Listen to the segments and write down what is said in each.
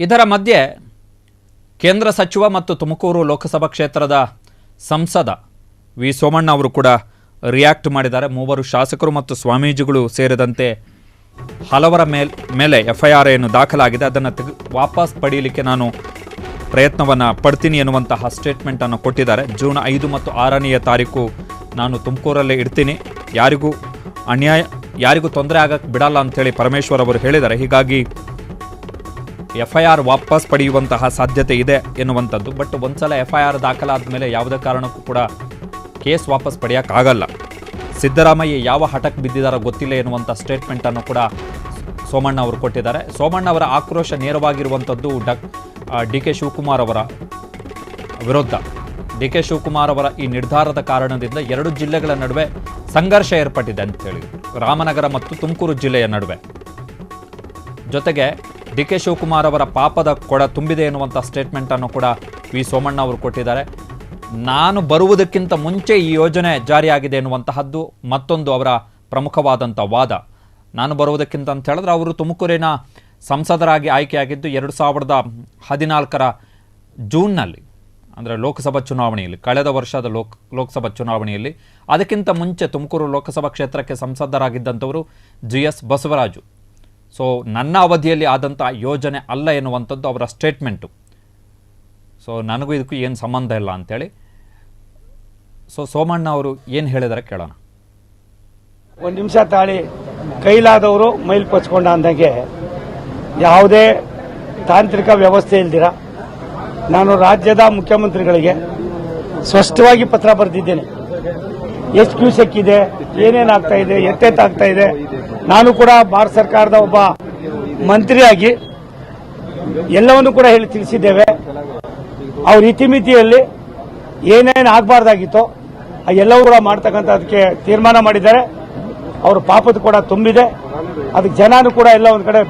ಇದರ ಮಧ್ಯೆ ಕೇಂದ್ರ ಸಚಿವ ಮತ್ತು ತುಮಕೂರು ಲೋಕಸಭಾ ಕ್ಷೇತ್ರದ ಸಂಸದ ವಿ ಸೋಮಣ್ಣ ಅವರು ಕೂಡ ರಿಯಾಕ್ಟ್ ಮಾಡಿದ್ದಾರೆ. ಮೂವರು ಶಾಸಕರು ಮತ್ತು ಸ್ವಾಮೀಜಿಗಳು ಸೇರಿದಂತೆ ಹಲವರ ಮೇಲೆ FIR ಏನು ದಾಖಲಾಗಿದೆ ಅದನ್ನು ವಾಪಸ್ ಪಡೆಯಲಿಕ್ಕೆ ನಾನು ಪ್ರಯತ್ನವನ್ನು ಪಡ್ತೀನಿ ಎನ್ನುವಂತಹ ಸ್ಟೇಟ್ಮೆಂಟನ್ನು ಕೊಟ್ಟಿದ್ದಾರೆ. ಜೂನ್ 5 ಮತ್ತು 6ನೇ ತಾರೀಕು ನಾನು ತುಮಕೂರಲ್ಲೇ ಇರ್ತೀನಿ, ಯಾರಿಗೂ ತೊಂದರೆ ಆಗಕ್ಕೆ ಬಿಡಲ್ಲ ಅಂಥೇಳಿ ಪರಮೇಶ್ವರ್ ಅವರು ಹೇಳಿದ್ದಾರೆ. ಹೀಗಾಗಿ FIR ವಾಪಸ್ ಪಡೆಯುವಂತಹ ಸಾಧ್ಯತೆ ಇದೆ ಎನ್ನುವಂಥದ್ದು. ಬಟ್ ಒಂದ್ಸಲ FIR ದಾಖಲಾದ ಮೇಲೆ ಯಾವುದೇ ಕಾರಣಕ್ಕೂ ಕೂಡ ಕೇಸ್ ವಾಪಸ್ ಪಡೆಯೋಕ್ಕಾಗಲ್ಲ. ಸಿದ್ದರಾಮಯ್ಯ ಯಾವ ಹಠಕ್ಕೆ ಬಿದ್ದಿದ್ದಾರೋ ಗೊತ್ತಿಲ್ಲ ಎನ್ನುವಂಥ ಸ್ಟೇಟ್ಮೆಂಟನ್ನು ಕೂಡ ಸೋಮಣ್ಣ ಅವರು ಕೊಟ್ಟಿದ್ದಾರೆ. ಸೋಮಣ್ಣ ಅವರ ಆಕ್ರೋಶ ನೇರವಾಗಿರುವಂಥದ್ದು DK ಶಿವಕುಮಾರ್ ಅವರ ವಿರುದ್ಧ. DK ಶಿವಕುಮಾರ್ ಅವರ ಈ ನಿರ್ಧಾರದ ಕಾರಣದಿಂದ 2 ಜಿಲ್ಲೆಗಳ ನಡುವೆ ಸಂಘರ್ಷ ಏರ್ಪಟ್ಟಿದೆ ಅಂತೇಳಿ, ರಾಮನಗರ ಮತ್ತು ತುಮಕೂರು ಜಿಲ್ಲೆಯ ನಡುವೆ. ಜೊತೆಗೆ DK ಶಿವಕುಮಾರ್ ಅವರ ಪಾಪದ ಕೊಡ ತುಂಬಿದೆ ಎನ್ನುವಂಥ ಸ್ಟೇಟ್ಮೆಂಟನ್ನು ಕೂಡ ವಿ ಸೋಮಣ್ಣ ಅವರು ಕೊಟ್ಟಿದ್ದಾರೆ. ನಾನು ಬರುವುದಕ್ಕಿಂತ ಮುಂಚೆ ಈ ಯೋಜನೆ ಜಾರಿಯಾಗಿದೆ ಎನ್ನುವಂತಹದ್ದು ಮತ್ತೊಂದು ಅವರ ಪ್ರಮುಖವಾದಂಥ ವಾದ. ನಾನು ಬರುವುದಕ್ಕಿಂತ ಅಂತ ಹೇಳಿದ್ರೆ ಅವರು ತುಮಕೂರಿನ ಸಂಸದರಾಗಿ ಆಯ್ಕೆಯಾಗಿದ್ದು 2014 ಜೂನ್ನಲ್ಲಿ, ಅಂದರೆ ಲೋಕಸಭಾ ಚುನಾವಣೆಯಲ್ಲಿ, ಕಳೆದ ವರ್ಷದ ಲೋಕಸಭಾ ಚುನಾವಣೆಯಲ್ಲಿ. ಅದಕ್ಕಿಂತ ಮುಂಚೆ ತುಮಕೂರು ಲೋಕಸಭಾ ಕ್ಷೇತ್ರಕ್ಕೆ ಸಂಸದರಾಗಿದ್ದಂಥವರು GS ಬಸವರಾಜು. ಸೊ ನನ್ನ ಅವಧಿಯಲ್ಲಿ ಆದಂಥ ಯೋಜನೆ ಅಲ್ಲ ಎನ್ನುವಂಥದ್ದು ಅವರ ಸ್ಟೇಟ್ಮೆಂಟು. ಸೊ ನನಗೂ ಇದಕ್ಕೂ ಏನು ಸಂಬಂಧ ಇಲ್ಲ ಅಂಥೇಳಿ. ಸೊ ಸೋಮಣ್ಣ ಅವರು ಏನು ಹೇಳಿದಾರೆ ಕೇಳೋಣ. ಒಂದು ನಿಮಿಷ ತಾಳಿ, ಕೈಲಾದವರು ಮೈಲ್ ಕೊಚ್ಕೊಂಡ ಅಂದಂಗೆ ಯಾವುದೇ ತಾಂತ್ರಿಕ ವ್ಯವಸ್ಥೆ ಇಲ್ದಿರ ನಾನು ರಾಜ್ಯದ ಮುಖ್ಯಮಂತ್ರಿಗಳಿಗೆ ಸ್ಪಷ್ಟವಾಗಿ ಪತ್ರ ಬರೆದಿದ್ದೇನೆ. ಎಷ್ಟು ಕ್ಯೂಸೆಕ್ ಇದೆ, ಏನೇನಾಗ್ತಾ ಇದೆ, ಎತ್ತೆತ್ತಾಗ್ತಾ ಇದೆ. ನಾನು ಕೂಡ ಭಾರತ ಸರ್ಕಾರದ ಒಬ್ಬ ಮಂತ್ರಿಯಾಗಿ ಎಲ್ಲವನ್ನು ಕೂಡ ಹೇಳಿ ತಿಳಿಸಿದ್ದೇವೆ. ಅವ್ರ ಇತಿಮಿತಿಯಲ್ಲಿ ಏನೇನು ಆಗಬಾರ್ದಾಗಿತ್ತೋ ಎಲ್ಲವೂ ಕೂಡ ಮಾಡ್ತಕ್ಕಂಥದಕ್ಕೆ ತೀರ್ಮಾನ ಮಾಡಿದ್ದಾರೆ. ಅವ್ರ ಪಾಪದ ಕೂಡ ತುಂಬಿದೆ. ಅದಕ್ಕೆ ಜನನು ಕೂಡ ಎಲ್ಲ ಒಂದು ಕಡೆ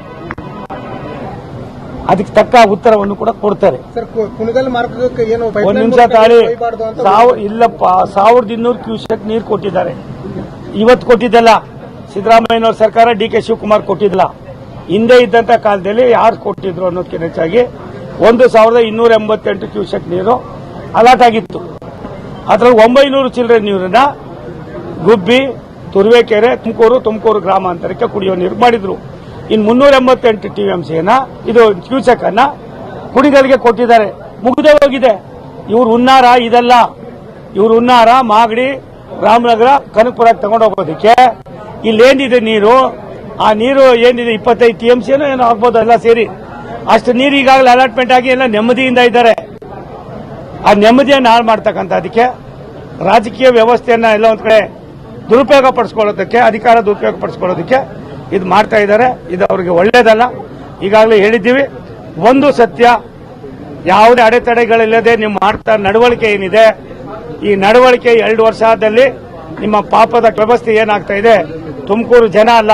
ಅದಕ್ಕೆ ತಕ್ಕ ಉತ್ತರವನ್ನು ಕೂಡ ಕೊಡ್ತಾರೆ. ಒಂದು ನಿಮಿಷ ತಾಳಿ, ಇಲ್ಲಪ್ಪ, 1200 ಕ್ಯೂಸೆಕ್ ನೀರು ಕೊಟ್ಟಿದ್ದಾರೆ. ಇವತ್ತು ಕೊಟ್ಟಿದ್ದಲ್ಲ, ಸಿದ್ದರಾಮಯ್ಯನವ್ರ ಸರ್ಕಾರ DK ಶಿವಕುಮಾರ್ ಕೊಟ್ಟಿದ್ದಿಲ್ಲ. ಹಿಂದೆ ಇದ್ದಂಥ ಕಾಲದಲ್ಲಿ ಯಾರು ಕೊಟ್ಟಿದ್ರು ಅನ್ನೋದಕ್ಕಿಂತ ಹೆಚ್ಚಾಗಿ 1288 ಕ್ಯೂಸೆಕ್ ನೀರು ಅಲಾಟ್ ಆಗಿತ್ತು. ಅದರಲ್ಲಿ 900 ಚಿಲ್ಲರೆ ನೀರನ್ನ ಗುಬ್ಬಿ, ತುರುವೇಕೆರೆ, ತುಮಕೂರು ಗ್ರಾಮಾಂತರಕ್ಕೆ ಕುಡಿಯೋ ನೀರು ಮಾಡಿದ್ರು. ಇನ್ನು 388 TMCನ ಇದು ಕ್ಯೂಸೆಕ್ ಅನ್ನ ಕುಡಿಗಳಿಗೆ ಕೊಟ್ಟಿದ್ದಾರೆ. ಮುಗಿದೇ ಹೋಗಿದೆ. ಇವ್ರು ಹುನ್ನಾರ ಇದೆಲ್ಲ. ಇವ್ರು ಹುನ್ನಾರ ಮಾಗಡಿ, ರಾಮನಗರ, ಕನಕಪುರಕ್ಕೆ ತಗೊಂಡೋಗೋದಕ್ಕೆ ಇಲ್ಲೇನಿದೆ ನೀರು, ಆ ನೀರು ಏನಿದೆ 25 TMCನೋ ಏನೋ ಆಗ್ಬೋದು, ಎಲ್ಲ ಸೇರಿ ಅಷ್ಟು ನೀರು ಈಗಾಗಲೇ ಅಲಾಟ್ಮೆಂಟ್ ಆಗಿ ಎಲ್ಲ ನೆಮ್ಮದಿಯಿಂದ ಇದ್ದಾರೆ. ಆ ನೆಮ್ಮದಿಯನ್ನು ಹಾಳು ಮಾಡ್ತಕ್ಕಂಥ ಅದಕ್ಕೆ ರಾಜಕೀಯ ವ್ಯವಸ್ಥೆಯನ್ನ ಎಲ್ಲ ಒಂದ್ ಕಡೆ ದುರುಪಯೋಗ ಪಡಿಸ್ಕೊಳ್ಳೋದಕ್ಕೆ, ಅಧಿಕಾರ ದುರುಪಯೋಗ ಪಡಿಸ್ಕೊಳ್ಳೋದಕ್ಕೆ ಇದು ಮಾಡ್ತಾ ಇದ್ದಾರೆ. ಇದು ಅವರಿಗೆ ಒಳ್ಳೇದಲ್ಲ. ಈಗಾಗಲೇ ಹೇಳಿದ್ದೀವಿ. ಒಂದು ಸತ್ಯ, ಯಾವುದೇ ಅಡೆತಡೆಗಳಿಲ್ಲದೆ ನಿಮ್ಮ ಮಾಡ್ತಾ ನಡವಳಿಕೆ ಏನಿದೆ, ಈ ನಡವಳಿಕೆ 2 ವರ್ಷದಲ್ಲಿ ನಿಮ್ಮ ಪಾಪದ ವ್ಯವಸ್ಥೆ ಏನಾಗ್ತಾ ಇದೆ, ತುಮಕೂರು ಜನ ಅಲ್ಲ,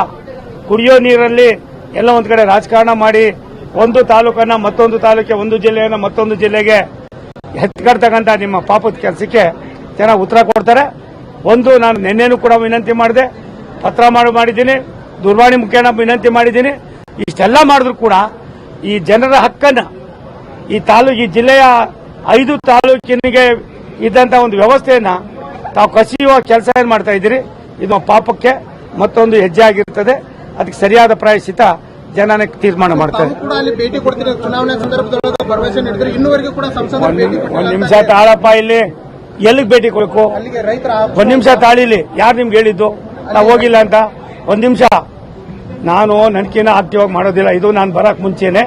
ಕುಡಿಯೋ ನೀರಲ್ಲಿ ಎಲ್ಲ ಒಂದ್ ಕಡೆ ರಾಜಕಾರಣ ಮಾಡಿ ಒಂದು ತಾಲೂಕನ್ನ ಮತ್ತೊಂದು ತಾಲೂಕಿಗೆ, ಒಂದು ಜಿಲ್ಲೆಯನ್ನ ಮತ್ತೊಂದು ಜಿಲ್ಲೆಗೆ ಎತ್ಕಡ್ತಕ್ಕಂಥ ನಿಮ್ಮ ಪಾಪದ ಕೆಲಸಕ್ಕೆ ಜನ ಉತ್ತರ ಕೊಡ್ತಾರೆ. ಒಂದು, ನಾನು ನಿನ್ನೆನೂ ಕೂಡ ವಿನಂತಿ ಮಾಡಿದೆ, ಪತ್ರ ಮಾಡಿದ್ದೀನಿ, ದೂರವಾಣಿ ಮುಖೇನ ವಿನಂತಿ ಮಾಡಿದ್ದೀನಿ. ಇಷ್ಟೆಲ್ಲ ಮಾಡಿದ್ರು ಕೂಡ ಈ ಜನರ ಹಕ್ಕನ್ನ, ಈ ಜಿಲ್ಲೆಯ 5 ತಾಲೂಕಿನಿಗೆ ಇದ್ದಂತ ಒಂದು ವ್ಯವಸ್ಥೆಯನ್ನ ತಾವು ಕಸಿಯುವ ಕೆಲಸ ಏನ್ ಮಾಡ್ತಾ ಇದ್ದೀರಿ, ಇದು ಪಾಪಕ್ಕೆ ಮತ್ತೊಂದು ಹೆಜ್ಜೆ ಆಗಿರ್ತದೆ. ಅದಕ್ಕೆ ಸರಿಯಾದ ಪ್ರಾಯಶ್ಚಿತ ಜನನೇ ತೀರ್ಮಾನ ಮಾಡ್ತಾರೆ. ಒಂದ್ ನಿಮಿಷ ತಾಳಪ್ಪ, ಇಲ್ಲಿ ಎಲ್ಲಿಗೆ ಭೇಟಿ ಕೊಡಬೇಕು? ಒಂದ್ ನಿಮಿಷ ತಾಳಿಲಿ, ಯಾರು ನಿಮ್ಗೆ ಹೇಳಿದ್ದು ನಾವು ಹೋಗಿಲ್ಲ ಅಂತ? ಒಂದ್ ನಿಮಿಷ, ನಾನು ನನ್ಕಿನ ಆಕ್ಟಿವ್ ಮಾಡೋದಿಲ್ಲ. ಇದು ನಾನು ಬರಕ್ ಮುಂಚೆನೆ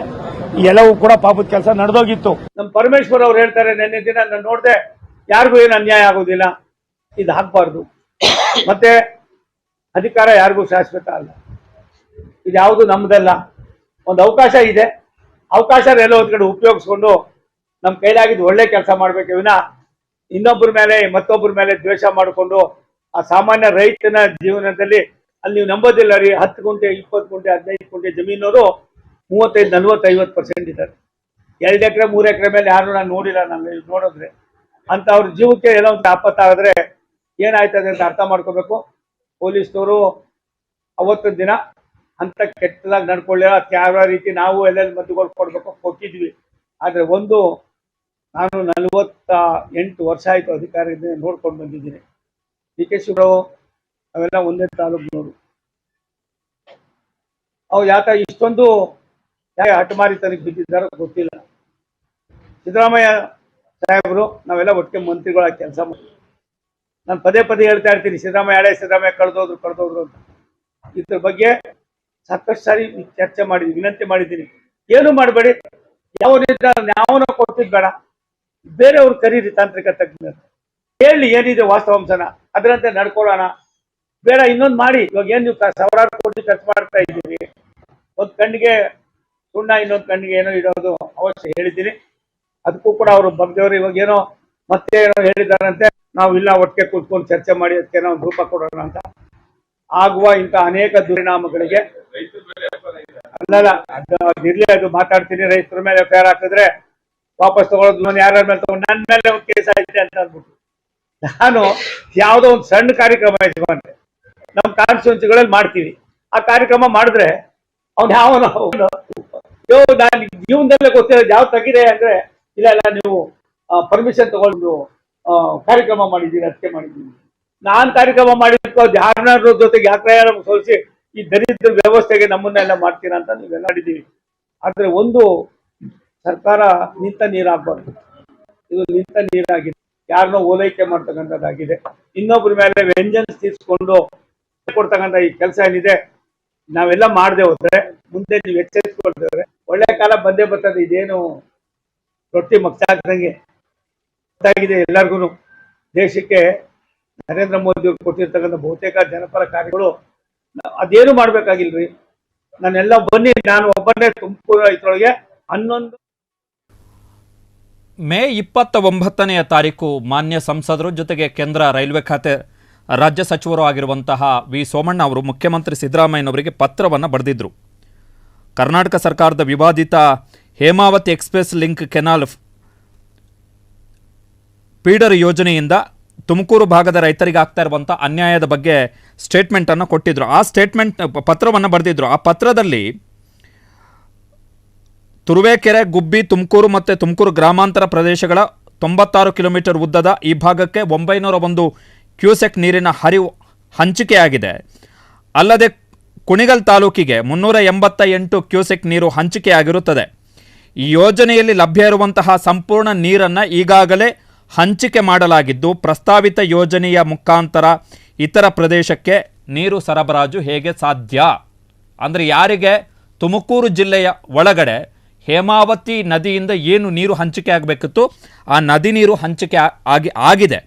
ಈ ಎಲ್ಲವೂ ಕೂಡ ಪಾಪದ ಕೆಲಸ ನಡೆದೋಗಿತ್ತು. ನಮ್ಮ ಪರಮೇಶ್ವರ್ ಅವ್ರು ಹೇಳ್ತಾರೆ, ನಿನ್ನೆ ದಿನ ನಾನು ನೋಡಿದೆ, ಯಾರಿಗೂ ಏನು ಅನ್ಯಾಯ ಆಗೋದಿಲ್ಲ, ಇದು ಹಾಕ್ಬಾರ್ದು. ಮತ್ತೆ ಅಧಿಕಾರ ಯಾರಿಗೂ ಶಾಶ್ವತ ಅಲ್ಲ, ಇದ್ಯಾವುದು ನಮ್ದಲ್ಲ. ಒಂದು ಅವಕಾಶ ಇದೆ, ಅವಕಾಶ ಎಲ್ಲ ಒಂದ್ ಕಡೆ ಉಪಯೋಗಿಸ್ಕೊಂಡು ನಮ್ಮ ಕೈಲಾಗಿದ್ದು ಒಳ್ಳೆ ಕೆಲಸ ಮಾಡ್ಬೇಕು ವಿನ ಇನ್ನೊಬ್ಬರ ಮೇಲೆ ಮತ್ತೊಬ್ಬರ ಮೇಲೆ ದ್ವೇಷ ಮಾಡಿಕೊಂಡು ಆ ಸಾಮಾನ್ಯ ರೈತನ ಜೀವನದಲ್ಲಿ ಅಲ್ಲಿ ನೀವು ನಂಬೋದಿಲ್ಲ ರೀ, 10 ಗುಂಟೆ 20 ಗುಂಟೆ 15 ಗುಂಟೆ ಜಮೀನವರು 35, 40, 50% ಇದ್ದಾರೆ. 2 ಎಕರೆ 3 ಎಕರೆ ಮೇಲೆ ಯಾರು ನಾನು ನೋಡಿಲ್ಲ. ನಮ್ಗೆ ನೋಡಿದ್ರೆ ಅಂತ ಅವ್ರ ಜೀವಕ್ಕೆ ಏನೋ ಒಂದು ಆಪತ್ತಾಗಿದ್ರೆ ಏನಾಯ್ತದೆ ಅಂತ ಅರ್ಥ ಮಾಡ್ಕೋಬೇಕು. ಪೊಲೀಸ್ನವರು ಅವತ್ತಿನ ದಿನ ಅಂತ ಕೆಟ್ಟದಾಗಿ ನಡ್ಕೊಳ್ಳಿಲ್ಲ. ಯಾವ ರೀತಿ ನಾವು ಎಲ್ಲ ಮದ್ದುಗಳು ಕೊಡ್ಬೇಕು ಕೊಟ್ಟಿದ್ವಿ. ಆದ್ರೆ ನಾನು 48 ವರ್ಷ ಆಯ್ತು ಅಧಿಕಾರದಿಂದ ನೋಡ್ಕೊಂಡು ಬಂದಿದ್ದೀನಿ. ಡಿ ಕೆ ಶಿವರಾವ್ ಅವೆಲ್ಲ ಒಂದೇ ತಾಲೂಕಿನವರು. ಅವು ಇಷ್ಟೊಂದು ಹಠಮಾರಿತನಕ್ಕೆ ಬಿದ್ದಿದ್ದಾರೋ ಗೊತ್ತಿಲ್ಲ. ಸಿದ್ದರಾಮಯ್ಯ ಸಾಹೇಬರು ನಾವೆಲ್ಲ ಒಟ್ಟಿಗೆ ಮಂತ್ರಿಗಳಾಗಿ ಕೆಲಸ ಮಾಡಿ, ನಾನು ಪದೇ ಹೇಳ್ತಾ ಇರ್ತೀನಿ, ಸಿದ್ದರಾಮಯ್ಯ ಕಳೆದೋದ್ರು ಅಂತ. ಇದ್ರ ಬಗ್ಗೆ ಸಾಕಷ್ಟು ಸಾರಿ ಚರ್ಚೆ ಮಾಡಿದ್ವಿ, ವಿನಂತಿ ಮಾಡಿದ್ದೀನಿ. ಏನು ಮಾಡಬೇಡಿ, ಯಾವನ ಕೊಟ್ಟಿದ್ ಬೇಡ, ಬೇರೆಯವ್ರು ಕರೀರಿ ತಾಂತ್ರಿಕ ತಜ್ಞರು, ಹೇಳಿ ಏನಿದೆ ವಾಸ್ತವಾಂಶನ, ಅದರಂತೆ ನಡ್ಕೊಳ್ಳೋಣ. ಬೇಡ ಇನ್ನೊಂದು ಮಾಡಿ. ಇವಾಗ ಏನ್ ನೀವು ಸಾವಿರಾರು ಕೋಟಿ ಖರ್ಚು ಮಾಡ್ತಾ ಇದ್ದೀರಿ, ಒಂದ್ ಕಣ್ಣಿಗೆ ಸುಣ್ಣ ಇನ್ನೊಂದು ಕಣ್ಣಿಗೆ ಏನೋ ಇಡೋದು ಅವಶ್ಯ ಹೇಳಿದ್ದೀನಿ. ಅದಕ್ಕೂ ಕೂಡ ಅವರು ಬಗ್ಗೆಯವರು ಇವಾಗ ಏನೋ ಮತ್ತೆ ಏನೋ ಹೇಳಿದಾರಂತೆ. ನಾವು ಇಲ್ಲ ಒಟ್ಟಿಗೆ ಕೂತ್ಕೊಂಡು ಚರ್ಚೆ ಮಾಡಿ ಅದಕ್ಕೆ ನಾವು ರೂಪ ಕೊಡೋಣ ಅಂತ. ಆಗುವ ಇಂಥ ಅನೇಕ ದುರಿಣಾಮಗಳಿಗೆ ಇರ್ಲಿ, ಅದು ಮಾತಾಡ್ತೀನಿ. ರೈತರ ಮೇಲೆ FIR ಹಾಕಿದ್ರೆ ವಾಪಸ್ ತಗೊಳ್ಳೋದು, ಯಾರ್ಯಾರ ಮೇಲೆ ತಗೊಂಡು ನನ್ನ ಮೇಲೆ ಒಂದು ಕೇಸ್ ಆಯ್ತೆ ಅಂತ ಅಂದ್ಬಿಟ್ಟು ನಾನು ಯಾವುದೋ ಒಂದು ಸಣ್ಣ ಕಾರ್ಯಕ್ರಮ ಇಟ್ಕೊಂಡೆ ನಮ್ಮ ಕಾನ್ಸ್ಟಿಟ್ಯೂನ್ಸಿಗಳಲ್ಲಿ ಮಾಡ್ತೀವಿ. ಆ ಕಾರ್ಯಕ್ರಮ ಮಾಡಿದ್ರೆ ಅವ್ನು ನಾನು ಜೀವನದಲ್ಲೇ ಗೊತ್ತಿಲ್ಲ ಯಾವ ತೆಗಿದೆ ಅಂದ್ರೆ, ಇಲ್ಲ ನೀವು ಪರ್ಮಿಷನ್ ತಗೊಂಡು ಕಾರ್ಯಕ್ರಮ ಮಾಡಿದ್ದೀನಿ, ಅದಕ್ಕೆ ಮಾಡಿದ್ದೀನಿ. ನಾನ್ ಕಾರ್ಯಕ್ರಮ ಮಾಡಿದ್ಕೋ ಯಾರ ಜೊತೆಗೆ ಯಾಕೆ ಸೋಲಿಸಿ ಈ ದರಿದ್ರ ವ್ಯವಸ್ಥೆಗೆ ನಮ್ಮನ್ನೆಲ್ಲ ಮಾಡ್ತೀರಾ ಅಂತ ನೀವೆಲ್ಲ ಮಾಡಿದ್ದೀವಿ. ಆದ್ರೆ ಒಂದು ಸರ್ಕಾರ ನಿಂತ ನೀರಾಗಬಾರ್ದು. ಇದು ನಿಂತ ನೀರಾಗಿದೆ, ಯಾರನ್ನೋ ಓಲೈಕೆ ಮಾಡ್ತಕ್ಕಂಥದ್ದಾಗಿದೆ. ಇನ್ನೊಬ್ಬರ ಮೇಲೆ ವೆಂಜನ್ಸ್ ತೀರ್ಸ್ಕೊಂಡು ಕೊಡ್ತಕ್ಕಂಥ ಈ ಕೆಲಸ ಏನಿದೆ, ನಾವೆಲ್ಲ ಮಾಡದೆ ಹೋದ್ರೆ ಮುಂದೆ ನೀವು ಎಚ್ಚರಿಸ್ಕೊಳ್ತೇವೆ. ಒಳ್ಳೆ ಕಾಲ ಬಂದೇ ಬರ್ತದೆ. ಇದೇನು ರೊಟ್ಟಿ ಮಗ್ಸಾಗ್ದಂಗೆ ಗೊತ್ತಾಗಿದೆ ಎಲ್ಲರಿಗೂ. ದೇಶಕ್ಕೆ ನರೇಂದ್ರ ಮೋದಿ ಅವರು ಕೊಟ್ಟಿರ್ತಕ್ಕಂಥ ಬಹುತೇಕ ಜನಪರ ಕಾರ್ಯಗಳು ಅದೇನು ಮಾಡ್ಬೇಕಾಗಿಲ್ರಿ. ನಾನೆಲ್ಲ ಬನ್ನಿ, ನಾನು ಒಬ್ಬನೇ ತುಮಕೂರು ಇದ್ರೊಳಗೆ 11 ಮೇ 29ನೇ ತಾರೀಕು ಮಾನ್ಯ ಸಂಸದರು ಜೊತೆಗೆ ಕೇಂದ್ರ ರೈಲ್ವೆ ಖಾತೆ ರಾಜ್ಯ ಸಚಿವರು ಆಗಿರುವಂತಹ ವಿ ಸೋಮಣ್ಣ ಅವರು ಮುಖ್ಯಮಂತ್ರಿ ಸಿದ್ದರಾಮಯ್ಯನವರಿಗೆ ಪತ್ರವನ್ನು ಬರೆದಿದ್ದರು. ಕರ್ನಾಟಕ ಸರ್ಕಾರದ ವಿವಾದಿತ Hemavathi express link canal feeder ಯೋಜನೆಯಿಂದ ತುಮಕೂರು ಭಾಗದ ರೈತರಿಗೆ ಆಗ್ತಾ ಇರುವಂಥ ಅನ್ಯಾಯದ ಬಗ್ಗೆ ಸ್ಟೇಟ್ಮೆಂಟನ್ನು ಕೊಟ್ಟಿದ್ದರು. ಆ ಪತ್ರವನ್ನು ಬರೆದಿದ್ದರು. ಆ ಪತ್ರದಲ್ಲಿ ತುರುವೇಕೆರೆ, ಗುಬ್ಬಿ, ತುಮಕೂರು ಮತ್ತು ತುಮಕೂರು ಗ್ರಾಮಾಂತರ ಪ್ರದೇಶಗಳ 96 ಕಿಲೋಮೀಟರ್ ಉದ್ದದ ಈ ಭಾಗಕ್ಕೆ 901 ಕ್ಯೂಸೆಕ್ ನೀರಿನ ಹರಿವು ಹಂಚಿಕೆಯಾಗಿದೆ. ಅಲ್ಲದೆ ಕುಣಿಗಲ್ ತಾಲೂಕಿಗೆ 388 ಕ್ಯೂಸೆಕ್ ನೀರು ಹಂಚಿಕೆಯಾಗಿರುತ್ತದೆ. ಈ ಯೋಜನೆಯಲ್ಲಿ ಲಭ್ಯ ಇರುವಂತಹ ಸಂಪೂರ್ಣ ನೀರನ್ನು ಈಗಾಗಲೇ ಹಂಚಿಕೆ ಮಾಡಲಾಗಿದ್ದು, ಪ್ರಸ್ತಾವಿತ ಯೋಜನೆಯ ಮುಖಾಂತರ ಇತರ ಪ್ರದೇಶಕ್ಕೆ ನೀರು ಸರಬರಾಜು ಹೇಗೆ ಸಾಧ್ಯ? ಅಂದರೆ ಯಾರಿಗೆ ತುಮಕೂರು ಜಿಲ್ಲೆಯ ಒಳಗಡೆ ಹೇಮಾವತಿ ನದಿಯಿಂದ ಏನು ನೀರು ಹಂಚಿಕೆ ಆಗಬೇಕಿತ್ತು, ಆ ನದಿ ನೀರು ಹಂಚಿಕೆ ಆಗಿದೆ.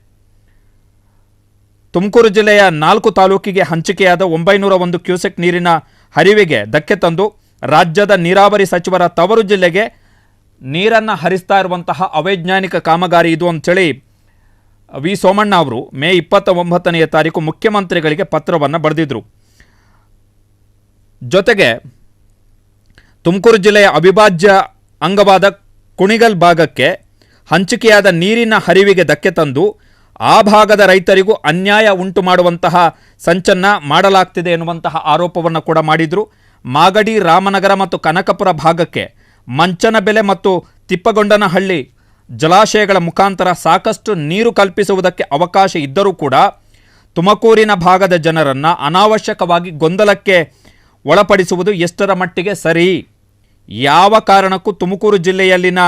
ತುಮಕೂರು ಜಿಲ್ಲೆಯ 4 ತಾಲೂಕಿಗೆ ಹಂಚಿಕೆಯಾದ 901 ಕ್ಯೂಸೆಕ್ ನೀರಿನ ಹರಿವಿಗೆ ಧಕ್ಕೆ ತಂದು ರಾಜ್ಯದ ನೀರಾವರಿ ಸಚಿವರ ತವರು ಜಿಲ್ಲೆಗೆ ನೀರನ್ನು ಹರಿಸ್ತಾ ಇರುವಂತಹ ಅವೈಜ್ಞಾನಿಕ ಕಾಮಗಾರಿ ಇದು ಅಂತೇಳಿ ವಿ ಸೋಮಣ್ಣ ಅವರು ಮೇ 29ನೇ ತಾರೀಕು ಮುಖ್ಯಮಂತ್ರಿಗಳಿಗೆ ಪತ್ರವನ್ನು ಬರೆದಿದ್ರು. ಜೊತೆಗೆ ತುಮಕೂರು ಜಿಲ್ಲೆಯ ಅವಿಭಾಜ್ಯ ಅಂಗವಾದ ಕುಣಿಗಲ್ ಭಾಗಕ್ಕೆ ಹಂಚಿಕೆಯಾದ ನೀರಿನ ಹರಿವಿಗೆ ಧಕ್ಕೆ ತಂದು ಆ ಭಾಗದ ರೈತರಿಗೂ ಅನ್ಯಾಯ ಉಂಟು ಮಾಡುವಂತಹ ಸಂಚನ್ನ ಮಾಡಲಾಗ್ತಿದೆ ಎನ್ನುವಂತಹ ಆರೋಪವನ್ನು ಕೂಡ ಮಾಡಿದರು. ಮಾಗಡಿ, ರಾಮನಗರ ಮತ್ತು ಕನಕಪುರ ಭಾಗಕ್ಕೆ ಮಂಚನಬೆಲೆ ಮತ್ತು ತಿಪ್ಪಗೊಂಡನಹಳ್ಳಿ ಜಲಾಶಯಗಳ ಮುಖಾಂತರ ಸಾಕಷ್ಟು ನೀರು ಕಲ್ಪಿಸುವುದಕ್ಕೆ ಅವಕಾಶ ಇದ್ದರೂ ಕೂಡ ತುಮಕೂರಿನ ಭಾಗದ ಜನರನ್ನು ಅನಾವಶ್ಯಕವಾಗಿ ಗೊಂದಲಕ್ಕೆ ಒಳಪಡಿಸುವುದು ಎಷ್ಟರ ಮಟ್ಟಿಗೆ ಸರಿ? ಯಾವ ಕಾರಣಕ್ಕೂ ತುಮಕೂರು ಜಿಲ್ಲೆಯಲ್ಲಿನ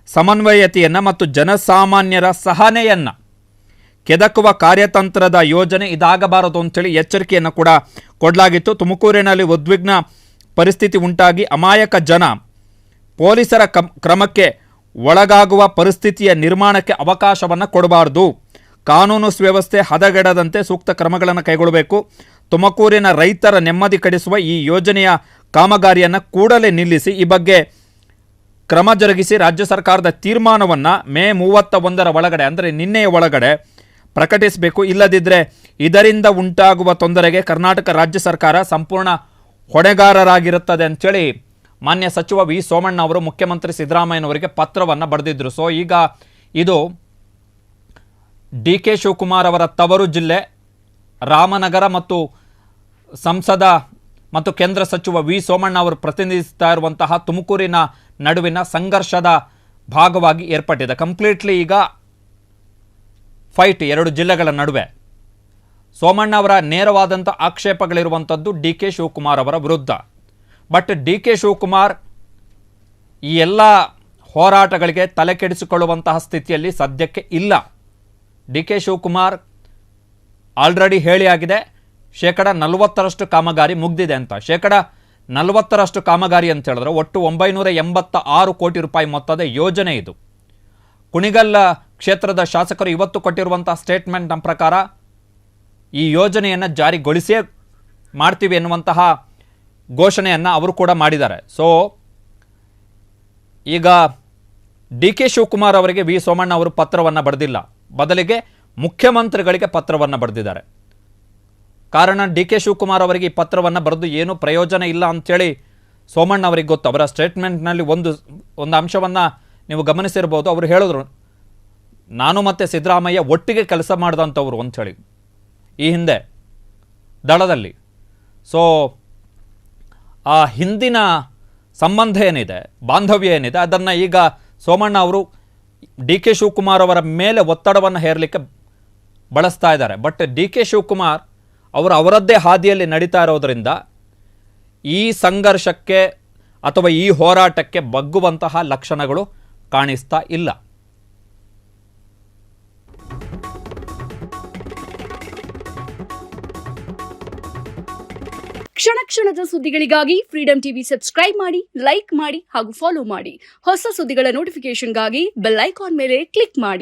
ಸಮನ್ವಯತೆಯನ್ನು ಮತ್ತು ಜನಸಾಮಾನ್ಯರ ಸಹನೆಯನ್ನು ಕೆದಕುವ ಕಾರ್ಯತಂತ್ರದ ಯೋಜನೆ ಇದಾಗಬಾರದು ಅಂತೇಳಿ ಎಚ್ಚರಿಕೆಯನ್ನು ಕೂಡ ಕೊಡಲಾಗಿತ್ತು. ತುಮಕೂರಿನಲ್ಲಿ ಉದ್ವಿಗ್ನ ಪರಿಸ್ಥಿತಿ ಉಂಟಾಗಿ ಅಮಾಯಕ ಜನ ಪೊಲೀಸರ ಕ್ರಮಕ್ಕೆ ಒಳಗಾಗುವ ಪರಿಸ್ಥಿತಿಯ ನಿರ್ಮಾಣಕ್ಕೆ ಅವಕಾಶವನ್ನು ಕೊಡಬಾರದು. ಕಾನೂನು ಸುವ್ಯವಸ್ಥೆ ಹದಗೆಡದಂತೆ ಸೂಕ್ತ ಕ್ರಮಗಳನ್ನು ಕೈಗೊಳ್ಳಬೇಕು. ತುಮಕೂರಿನ ರೈತರ ನೆಮ್ಮದಿ ಕೆಡಿಸುವ ಈ ಯೋಜನೆಯ ಕಾಮಗಾರಿಯನ್ನು ಕೂಡಲೇ ನಿಲ್ಲಿಸಿ ಈ ಬಗ್ಗೆ ಕ್ರಮ ಜರುಗಿಸಿ ರಾಜ್ಯ ಸರ್ಕಾರದ ತೀರ್ಮಾನವನ್ನು ಮೇ 31ರ ಒಳಗಡೆ ಅಂದರೆ ನಿನ್ನೆಯ ಒಳಗಡೆ ಪ್ರಕಟಿಸಬೇಕು. ಇಲ್ಲದಿದ್ದರೆ ಇದರಿಂದ ಉಂಟಾಗುವ ತೊಂದರೆಗೆ ಕರ್ನಾಟಕ ರಾಜ್ಯ ಸರ್ಕಾರ ಸಂಪೂರ್ಣ ಹೊಣೆಗಾರರಾಗಿರುತ್ತದೆ ಅಂತೇಳಿ ಮಾನ್ಯ ಸಚಿವ ವಿ ಸೋಮಣ್ಣ ಅವರು ಮುಖ್ಯಮಂತ್ರಿ ಸಿದ್ದರಾಮಯ್ಯನವರಿಗೆ ಪತ್ರವನ್ನು ಬರೆದಿದ್ದರು. ಸೊ ಈಗ ಇದು ಡಿ ಕೆ ಶಿವಕುಮಾರ್ ಅವರ ತವರು ಜಿಲ್ಲೆ ರಾಮನಗರ ಮತ್ತು ಸಂಸದ ಮತ್ತು ಕೇಂದ್ರ ಸಚಿವ ವಿ ಸೋಮಣ್ಣ ಅವರು ಪ್ರತಿನಿಧಿಸ್ತಾ ಇರುವಂತಹ ತುಮಕೂರಿನ ನಡುವಿನ ಸಂಘರ್ಷದ ಭಾಗವಾಗಿ ಏರ್ಪಟ್ಟಿದೆ. ಕಂಪ್ಲೀಟ್ಲಿ ಈಗ ಫೈಟ್ ಎರಡು ಜಿಲ್ಲೆಗಳ ನಡುವೆ. ಸೋಮಣ್ಣ ಅವರ ನೇರವಾದಂಥ ಆಕ್ಷೇಪಗಳಿರುವಂಥದ್ದು ಡಿ ಕೆ ಶಿವಕುಮಾರ್ ಅವರ ವಿರುದ್ಧ. ಬಟ್ ಡಿ ಕೆ ಶಿವಕುಮಾರ್ ಈ ಎಲ್ಲ ಹೋರಾಟಗಳಿಗೆ ತಲೆ ಕೆಡಿಸಿಕೊಳ್ಳುವಂತಹ ಸ್ಥಿತಿಯಲ್ಲಿ ಸದ್ಯಕ್ಕೆ ಇಲ್ಲ. ಡಿ ಕೆ ಶಿವಕುಮಾರ್ ಆಲ್ರೆಡಿ ಹೇಳಿ ಆಗಿದೆ, 40% ಕಾಮಗಾರಿ ಮುಗ್ದಿದೆ ಅಂತ. 40% ಕಾಮಗಾರಿ ಅಂತ ಹೇಳಿದ್ರೆ ಒಟ್ಟು 986 ಕೋಟಿ ರೂಪಾಯಿ ಮೊತ್ತದ ಯೋಜನೆ ಇದು. ಕುಣಿಗಲ್ ಕ್ಷೇತ್ರದ ಶಾಸಕರು ಇವತ್ತು ಕೊಟ್ಟಿರುವಂತಹ ಸ್ಟೇಟ್ಮೆಂಟ್ನ ಪ್ರಕಾರ ಈ ಯೋಜನೆಯನ್ನು ಜಾರಿಗೊಳಿಸೇ ಮಾಡ್ತೀವಿ ಎನ್ನುವಂತಹ ಘೋಷಣೆಯನ್ನು ಅವರು ಕೂಡ ಮಾಡಿದ್ದಾರೆ. ಸೊ ಈಗ ಡಿ ಕೆ ಶಿವಕುಮಾರ್ ಅವರಿಗೆ ವಿ ಸೋಮಣ್ಣ ಅವರು ಪತ್ರವನ್ನು ಬರೆದಿಲ್ಲ, ಬದಲಿಗೆ ಮುಖ್ಯಮಂತ್ರಿಗಳಿಗೆ ಪತ್ರವನ್ನು ಬರೆದಿದ್ದಾರೆ. ಕಾರಣ ಡಿ ಕೆ ಶಿವಕುಮಾರ್ ಅವರಿಗೆ ಈ ಪತ್ರವನ್ನು ಬರೆದು ಏನೂ ಪ್ರಯೋಜನ ಇಲ್ಲ ಅಂಥೇಳಿ ಸೋಮಣ್ಣ ಅವರಿಗೆ ಗೊತ್ತು. ಅವರ ಸ್ಟೇಟ್ಮೆಂಟ್ನಲ್ಲಿ ಒಂದು ಅಂಶವನ್ನು ನೀವು ಗಮನಿಸಿರ್ಬೋದು. ಅವರು ಹೇಳಿದ್ರು, ನಾನು ಮತ್ತು ಸಿದ್ದರಾಮಯ್ಯ ಒಟ್ಟಿಗೆ ಕೆಲಸ ಮಾಡಿದಂಥವ್ರು ಅಂಥೇಳಿ ಈ ಹಿಂದೆ ದಳದಲ್ಲಿ. ಸೊ ಆ ಹಿಂದಿನ ಸಂಬಂಧ ಏನಿದೆ, ಬಾಂಧವ್ಯ ಏನಿದೆ, ಅದನ್ನು ಈಗ ಸೋಮಣ್ಣ ಅವರು ಡಿ ಕೆ ಶಿವಕುಮಾರ್ ಅವರ ಮೇಲೆ ಒತ್ತಡವನ್ನು ಹೇರಲಿಕ್ಕೆ ಬಳಸ್ತಾ ಇದ್ದಾರೆ. ಬಟ್ ಡಿ ಕೆ ಶಿವಕುಮಾರ್ ಅವರು ಅವರದ್ದೇ ಹಾದಿಯಲ್ಲಿ ನಡೀತಾ ಇರೋದರಿಂದ ಈ ಸಂಘರ್ಷಕ್ಕೆ ಅಥವಾ ಈ ಹೋರಾಟಕ್ಕೆ ಬಗ್ಗುವಂತಹ ಲಕ್ಷಣಗಳು ಕಾಣಿಸ್ತಾ ಇಲ್ಲ. ಕ್ಷಣ ಕ್ಷಣದ ಸುದ್ದಿಗಳಿಗಾಗಿ ಫ್ರೀಡಂ ಟಿವಿ ಸಬ್ಸ್ಕ್ರೈಬ್ ಮಾಡಿ, ಲೈಕ್ ಮಾಡಿ ಹಾಗೂ ಫಾಲೋ ಮಾಡಿ. ಹೊಸ ಸುದ್ದಿಗಳ ನೋಟಿಫಿಕೇಶನ್ಗಾಗಿ ಬೆಲ್ ಐಕಾನ್ ಮೇಲೆ ಕ್ಲಿಕ್ ಮಾಡಿ.